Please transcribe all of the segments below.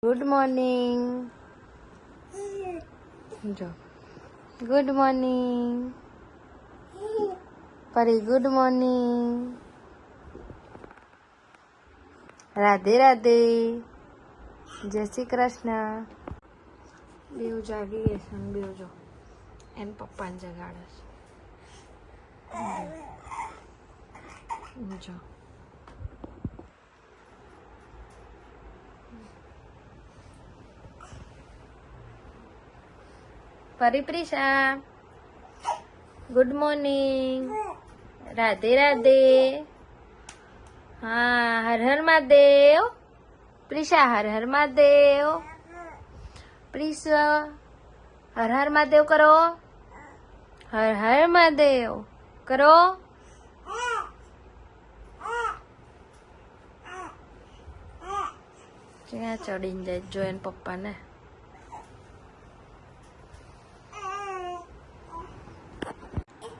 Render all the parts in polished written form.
Good morning. જો good morning પરી, good morning. Radhe Radhe, જય શ્રી કૃષ્ણ. બેવ જાગી ગયા છે, બેવ જો એને પપ્પાને જગાડે છે. જો પરિપ્રિશા, ગુડ મોર્નિંગ. રાધે રાધે. હા, હર હર મહાદેવ. પ્રિશા, હર હર મહાદેવ. પ્રિશ, હર હર મહાદેવ કરો. હર હર મહાદેવ કરો. ત્યાં ચડીને જાય જો એને પપ્પાને.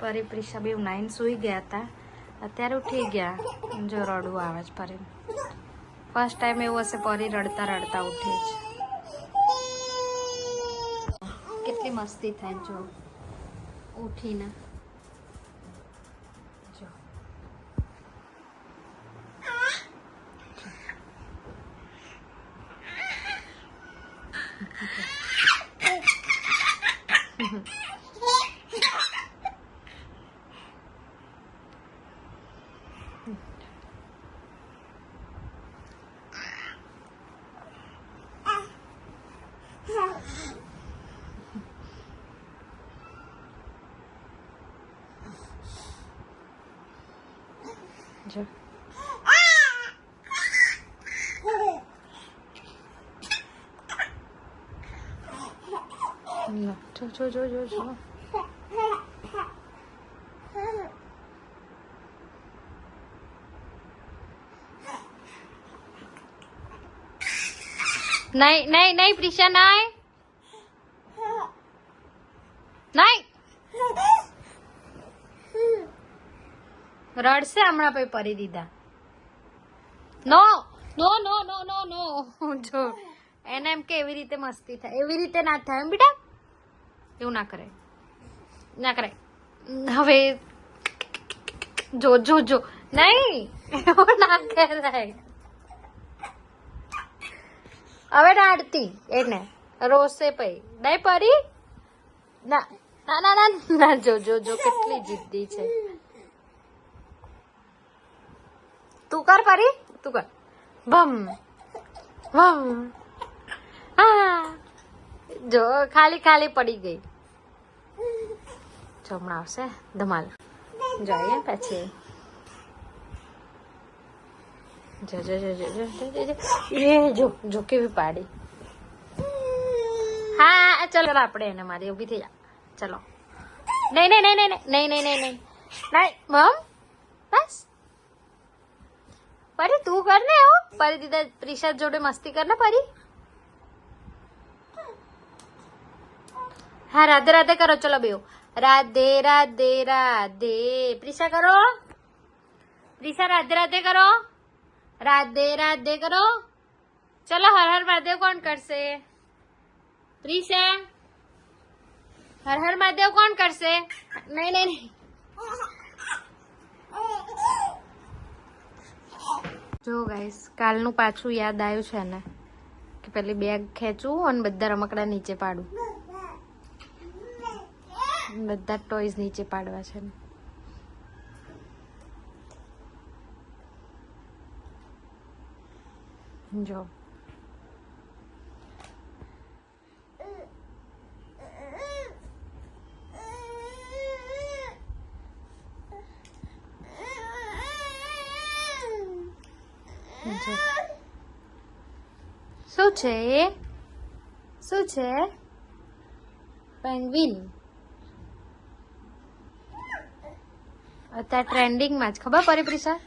પરી પ્રિશા બે નાઈન સુઈ ગયા હતા, અત્યારે ઉઠી ગયા. જો રડવું આવે છે પરી. ફર્સ્ટ ટાઈમ એવું હશે પરી રડતા રડતા ઉઠી છે. કેટલી મસ્તી થાય જો ઉઠીને. જો જો જો જો જો જો જો નહીં નહીં નહીં પ્રિશા, નહીં નહીં. રડશે હમણાં પછી પરી દીધા. નો નો નો નો નો નો. જો એને એમ કે એવી રીતે મસ્તી થાય, એવી રીતે ના થાય બેટા, એવું ના કરે, ના કરાય. હવે જો જો જો નહીં, એવું ના કરાય. હવે ડાળતી એને રોશે પઈ નહીં પરી. ના ના ના ના ના. જો જો જો કેટલી જિદ્દી છે. તું કર પરી, તું કર. ભમ ભમ. હા, જો ખાલી ખાલી પડી ગઈ. જો હમણાં આવશે ધમાલ. જોઈએ પછી. જો જો જો જો જો એ જો જો કેવી પાડી. હા ચલો આપણે એને મારી ઊભી થઈ જા. ચલો. નહીં નહીં નહીં નહીં નહીં નહીં નહીં નહીં નહીં. મમ બસ પરી તું કર ને. એવું પરી દીધા પ્રિશા જોડે મસ્તી કર ને પરી. હા, રાધે રાધે કરો. ચલો બેવ રાધે રાધે રાધે. પ્રિશા કરો. પ્રિશા રાધે રાધે કરો. રાધે રાધે કરો. ચલો હર હર મહાદેવ કોણ કરશે? પ્રિશા, હર હર મહાદેવ કોણ કરશે? નહીં નહીં નહીં. જો ગાઈસ, કાલનું પાછું યાદ આવ્યું છે ને કે પેલી બેગ ખેંચું અને બધા રમકડા નીચે પાડું. બધા ટોયઝ નીચે પાડવા છે ને. જો શું છે? શું છે? પેંગ્વિન. અત્યારે ટ્રેન્ડિંગમાં જ ખબર પડી પ્રિશા.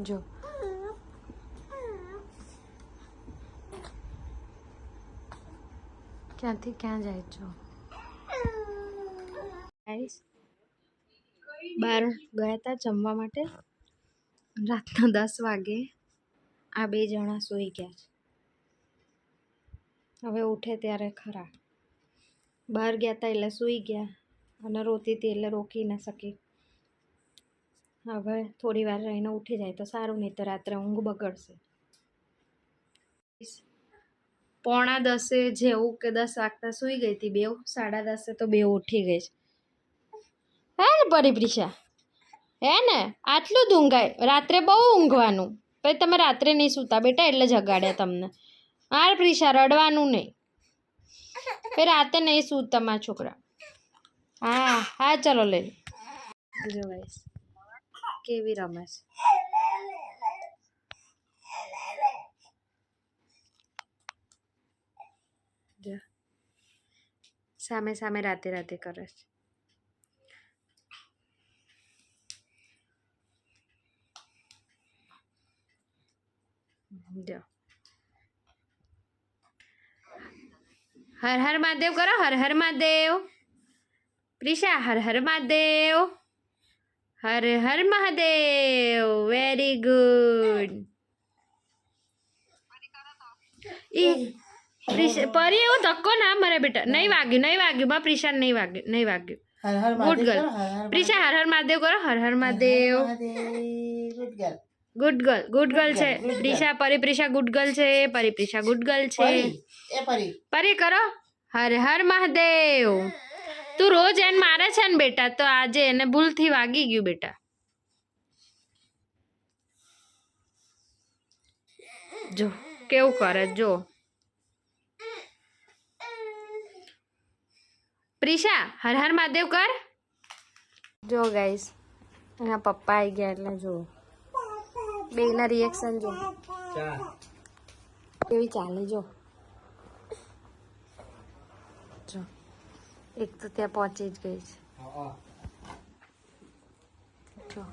જો ક્યાંથી ક્યાં જાય છો? બહાર ગયા હતા જમવા માટે. રાતના 10 વાગે આ 2 જણા સૂઈ ગયા છે. હવે ઉઠે ત્યારે ખરા. બહાર ગયા હતા એટલે સૂઈ ગયા અને રોતી હતી એટલે રોકી ના શકી. હવે થોડી વાર રહીને ઉઠી જાય તો સારું, નહીં તો રાત્રે ઊંઘ બગડશે. 9:45 જેવું કે 10 વાગતા સૂઈ ગઈ હતી બેવ. 10:30 તો બેવ ઉઠી ગઈ છે. હે ને પરિપ્રિશા? હે ને? આટલું જ ઊંઘાય? રાત્રે બહુ ઊંઘવાનું. પછી તમે રાત્રે નહીં સૂતા બેટા એટલે જગાડ્યા તમને. હા પ્રિશા, રડવાનું નહીં. પછી રાતે નહીં સૂત તમારા છોકરા. હા હા, ચલો લઈ જો ગાઈસ કેવી રમે છે. જો સામે સામે રાતે રાતે કરે છે. જો હર હર મહાદેવ કરો. હર હર મહાદેવ. પ્રિશા હર હર મહાદેવ. હર હર મહાદેવ. Very good. પરી એવું ધક્કો ના મરે બેટા. નહીં વાગ્યું, નહીં વાગ્યું બા પ્રિશા, નહીં વાગ્યું, નહીં વાગ્યું. Good girl. પ્રિશા હર હર મહાદેવ કરો. Har Har Mahadev. Good girl, good girl છે પ્રિશા. પરિપ્રિશા ગુડ ગર્લ છે. પરિપ્રિશા ગુડ ગર્લ છે. પરી કરો. હર હર મહાદેવ. તું રોજ એને મારે છે ને બેટા, તો આજે એને ભૂલથી વાગી ગયું બેટા. જો કેવું કરે જો. પ્રિશા હર હર મહાદેવ કર. જો ગાઈસ એના પપ્પા આવી ગયા એટલે જો બેના રિએક્શન જો કેવી ચાલે. જો જો એક તો ત્યાં પહોંચી જ ગઈ છે. જો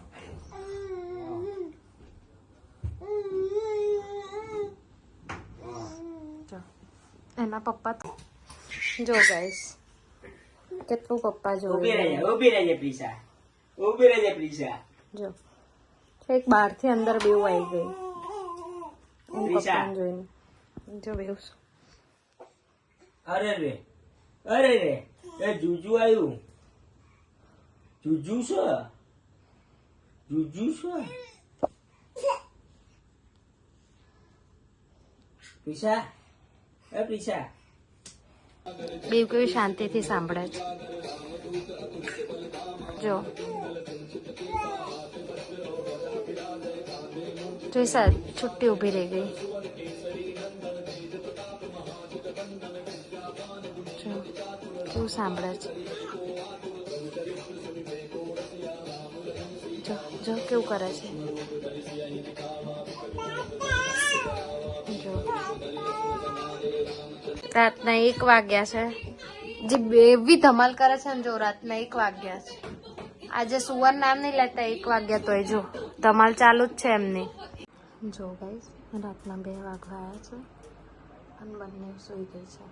જો એના પપ્પા જો ગાઈસ કેટલું પપ્પા જોવે. જો એક બહારથી અંદર બેવ આવી ગઈ પપ્પાને જોઈને. જો બેવ. અરે રે અરે રે એ જુજુ આવ્યું. જુજુ છે. જુજુ છે. પ્રિશા એ પ્રિશા. બેવ કેવી શાંતિથી સાંભળે છે. જો જોઈ સર છુટ્ટી ઊભી રહી ગઈ. જો કેવું સાંભળે છે. જો જો કેવું કરે છે. જો રાતના 1 વાગ્યા છે. જે એવી ધમાલ કરે છે ને. જો રાતના 1 વાગ્યા છે. આજે સુવર નામ નહીં લેતા. 1 વાગ્યા તોય જો ધમાલ ચાલુ જ છે એમની. જો ગાઈસ રાતના 2 વાગવા આવ્યા છે અને બંને સૂઈ ગઈ છે.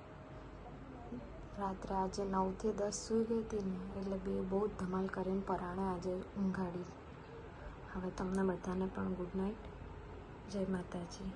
રાત્રે આજે 9 થી 10 સૂઈ ગઈ હતી ને એટલે બે બહુ જ ધમાલ કરીને પરાણે આજે ઊંઘાડી. હવે તમને બધાને પણ ગુડ નાઇટ. જય માતાજી.